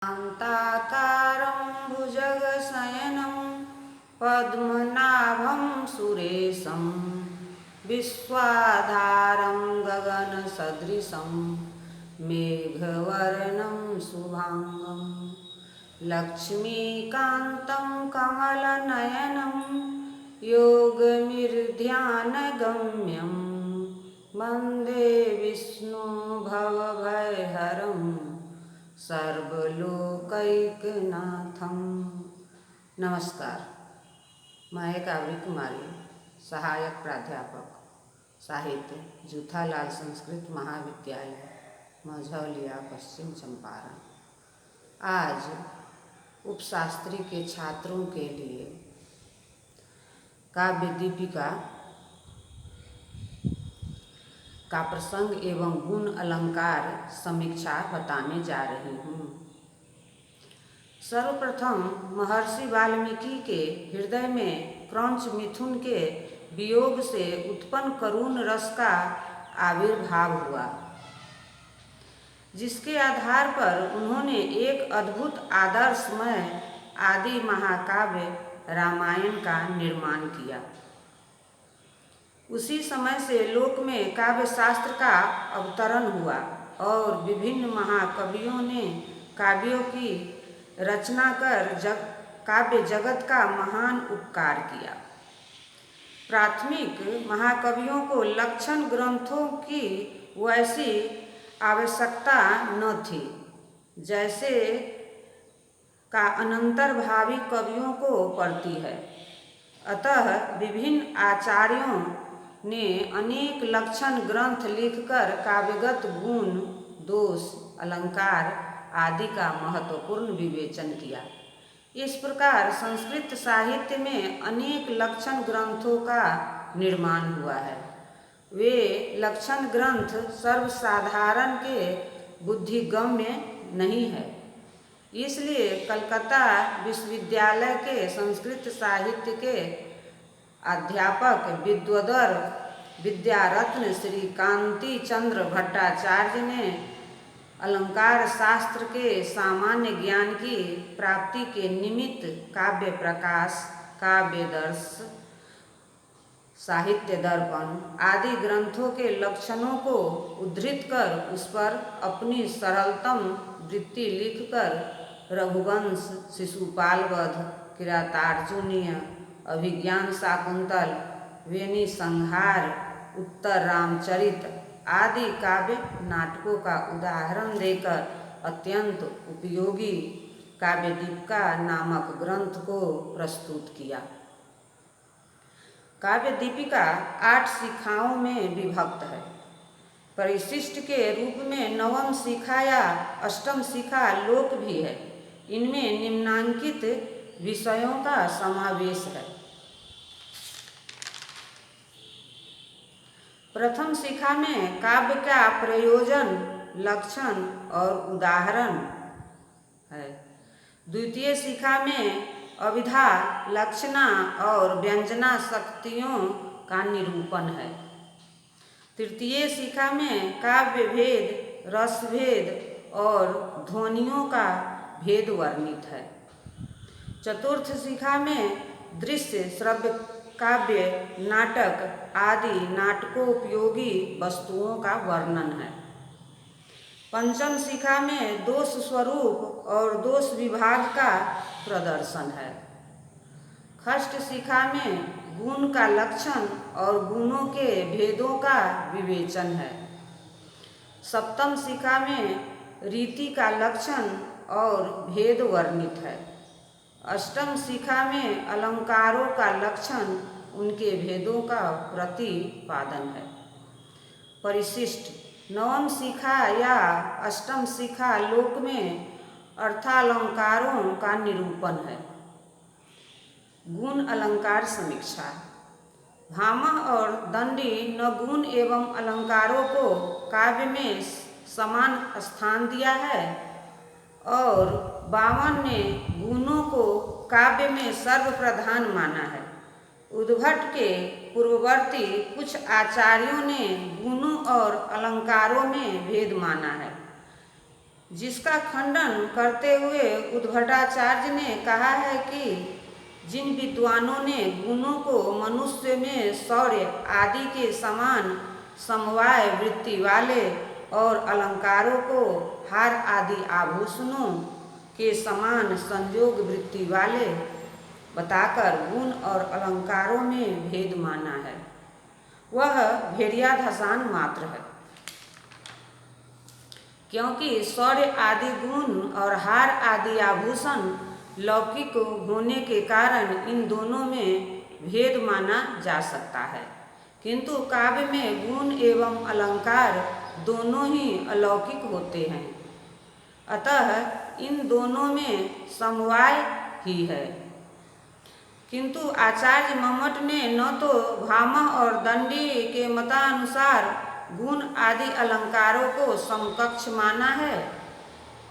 शान्ताकारं भुजगशयनं पद्मनाभं सुरेशं विश्वाधारं गगनसदृशं मेघवर्णं शुभांगं लक्ष्मीकान्तं कमलनयनं योगनिर्ध्यानगम्यं वन्दे विष्णु भवभयहरं सर्वलोकैकनाथम। नमस्कार, मैं काव्य कुमारी, सहायक प्राध्यापक साहित्य, जूथालाल संस्कृत महाविद्यालय, मझौलिया, पश्चिम चंपारण। आज उपशास्त्री के छात्रों के लिए काव्य दीपिका का प्रसंग एवं गुण अलंकार समीक्षा बताने जा रही हूँ। सर्वप्रथम महर्षि वाल्मीकि के हृदय में क्रौंच मिथुन के वियोग से उत्पन्न करुण रस का आविर्भाव हुआ, जिसके आधार पर उन्होंने एक अद्भुत आदर्शमय आदि महाकाव्य रामायण का निर्माण किया। उसी समय से लोक में काव्य शास्त्र का अवतरण हुआ और विभिन्न महाकवियों ने काव्यों की रचना कर काव्य जगत का महान उपकार किया। प्राथमिक महाकवियों को लक्षण ग्रंथों की वैसी आवश्यकता न थी जैसे का अनंतर भावी कवियों को पड़ती है। अतः विभिन्न आचार्यों ने अनेक लक्षण ग्रंथ लिखकर काव्यगत गुण, दोष, अलंकार आदि का महत्वपूर्ण विवेचन किया। इस प्रकार संस्कृत साहित्य में अनेक लक्षण ग्रंथों का निर्माण हुआ है। वे लक्षण ग्रंथ सर्वसाधारण के बुद्धिगम्य नहीं है। इसलिए कलकत्ता विश्वविद्यालय के संस्कृत साहित्य के अध्यापक विद्वदर विद्यारत्न श्री कांति चंद्र भट्टाचार्य ने अलंकार शास्त्र के सामान्य ज्ञान की प्राप्ति के निमित्त काव्य प्रकाश, काव्यदर्श, साहित्य दर्पण आदि ग्रंथों के लक्षणों को उद्धृत कर उस पर अपनी सरलतम वृत्ति लिखकर रघुवंश, शिशुपाल वध, किरातार्जुनीय, अभिज्ञान शाकुंतल, वेणी संहार, उत्तर रामचरित आदि काव्य नाटकों का उदाहरण देकर अत्यंत उपयोगी काव्य दीपिका नामक ग्रंथ को प्रस्तुत किया। काव्य दीपिका 8 शिखाओं में विभक्त है। परिशिष्ट के रूप में नवम शिखा या अष्टम शिखा लोक भी है। इनमें निम्नांकित विषयों का समावेश है। प्रथम शिखा में काव्य का प्रयोजन, लक्षण और उदाहरण है। द्वितीय शिखा में अभिधा, लक्षणा और व्यंजना शक्तियों का निरूपण है। तृतीय शिखा में काव्य भेद, रस भेद और ध्वनियों का भेद वर्णित है। चतुर्थ शिखा में दृश्य, श्रव्य, काव्य, नाटक आदि नाटकोपयोगी वस्तुओं का वर्णन है। पंचम शिखा में दोष स्वरूप और दोष विभाग का प्रदर्शन है। षष्ठ शिखा में गुण का लक्षण और गुणों के भेदों का विवेचन है। सप्तम शिखा में रीति का लक्षण और भेद वर्णित है। अष्टम शिखा में अलंकारों का लक्षण, उनके भेदों का प्रतिपादन है। परिशिष्ट नवम शिखा या अष्टम शिखा लोक में अर्थालंकारों का निरूपण है। गुण अलंकार समीक्षा। भामह और दंडी न गुण एवं अलंकारों को काव्य में समान स्थान दिया है और वामन ने गुणों को काव्य में सर्वप्रधान माना है। उद्भट के पूर्ववर्ती कुछ आचार्यों ने गुणों और अलंकारों में भेद माना है। जिसका खंडन करते हुए उद्भटाचार्य ने कहा है कि जिन विद्वानों ने गुणों को मनुष्य में शौर्य आदि के समान समवाय वृत्ति वाले और अलंकारों को हार आदि आभूषणों के समान संयोग वृत्ति वाले बताकर गुण और अलंकारों में भेद माना है, वह भेड़िया धसान मात्र है। क्योंकि शौर्य आदि गुण और हार आदि आभूषण लौकिक होने के कारण इन दोनों में भेद माना जा सकता है, किंतु काव्य में गुण एवं अलंकार दोनों ही अलौकिक होते हैं, अतः इन दोनों में समवाय ही है। किंतु आचार्य मम्मट ने न तो भामह और दंडी के मतानुसार गुण आदि अलंकारों को समकक्ष माना है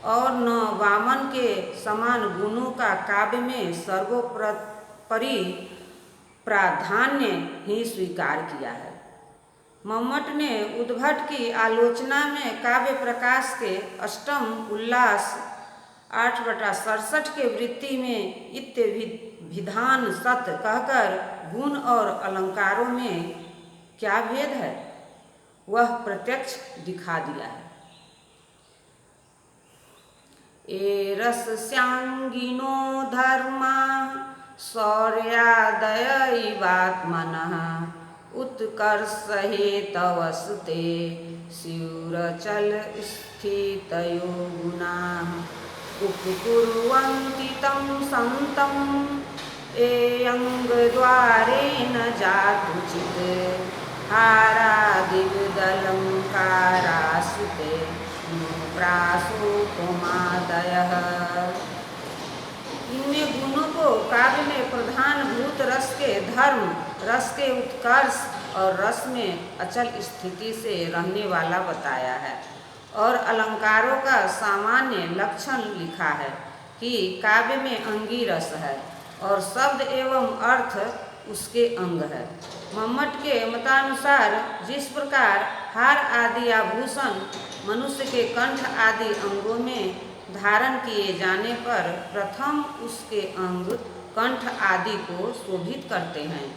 और न वामन के समान गुणों का काव्य में सर्वोपरि प्राधान्य ही स्वीकार किया है। मम्मट ने उद्भट की आलोचना में काव्य प्रकाश के अष्टम उल्लास 8/67 के वृत्ति में इत्य विधान सत कहकर गुण और अलंकारों में क्या भेद है वह प्रत्यक्ष दिखा दिया है। ए रसस्यांगिनो धर्मा शौर्यादयैवात्मनः उत्कर्ष हेतवस्ते स्युरचल स्थितयो गुणाः उपकुर्वन्ति तं सन्तं एयंगद्वारेण जातुचित् हारादिविदलङ्काराश्रिते प्रासोपमादयः। इनमें गुणों को काव्य में प्रधान भूत रस के धर्म, रस के उत्कर्ष और रस में अचल स्थिति से रहने वाला बताया है और अलंकारों का सामान्य लक्षण लिखा है कि काव्य में अंगी रस है और शब्द एवं अर्थ उसके अंग है। मम्मट के मतानुसार जिस प्रकार हार आदि आभूषण मनुष्य के कंठ आदि अंगों में धारण किए जाने पर प्रथम उसके अंग कंठ आदि को शोभित करते हैं,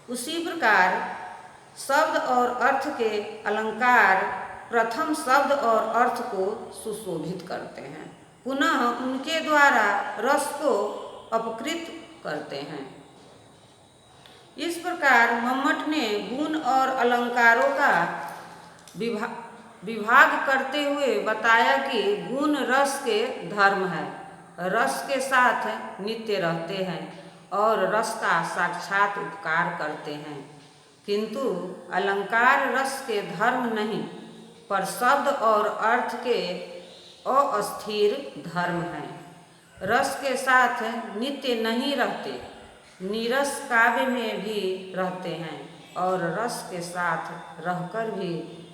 उसी प्रकार शब्द और अर्थ के अलंकार प्रथम शब्द और अर्थ को सुशोभित करते हैं, पुनः उनके द्वारा रस को अपकृत करते हैं। इस प्रकार मम्मट ने गुण और अलंकारों का विभाग करते हुए बताया कि गुण रस के धर्म है, रस के साथ नित्य रहते हैं और रस का साक्षात उपकार करते हैं, किंतु अलंकार रस के धर्म नहीं पर शब्द और अर्थ के अस्थिर धर्म हैं। रस के साथ नित्य नहीं रहते, नीरस काव्य में भी रहते हैं और रस के साथ रहकर भी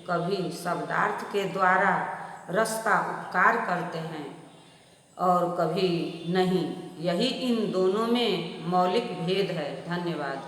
कभी शब्दार्थ के द्वारा रस का उपकार करते हैं और कभी नहीं। यही इन दोनों में मौलिक भेद है। धन्यवाद।